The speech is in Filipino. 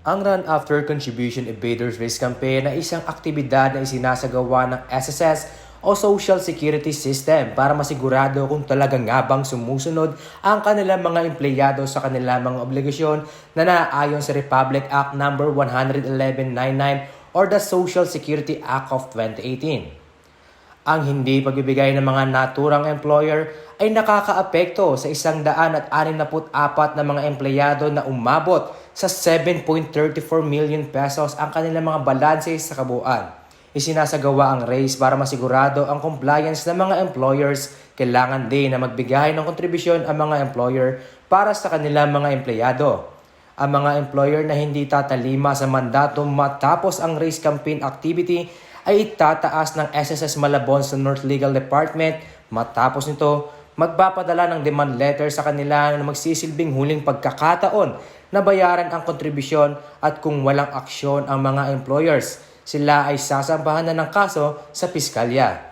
Ang Run After Contribution Evaders Race Campaign ay isang aktibidad na isinasagawa ng SSS o Social Security System para masigurado kung talaga nga bang sumusunod ang kanilang mga empleyado sa kanilang mga obligasyon na naaayon sa Republic Act No. 11199 or the Social Security Act of 2018. Ang hindi pagbibigay ng mga naturang employer ay nakakaapekto sa 164 na mga empleyado na umabot sa 7.34 million pesos ang kanilang mga balanse sa kabuuan. Isinasagawa ang race para masigurado ang compliance ng mga employers. Kailangan din na magbigay ng kontribusyon ang mga employer para sa kanilang mga empleyado. Ang mga employer na hindi tatalima sa mandato matapos ang race campaign activity ay itataas ng SSS Malabon sa North Legal Department. Matapos nito, magpapadala ng demand letter sa kanila na magsisilbing huling pagkakataon na bayaran ang kontribusyon at kung walang aksyon ang mga employers, sila ay sasampahan na ng kaso sa piskalya.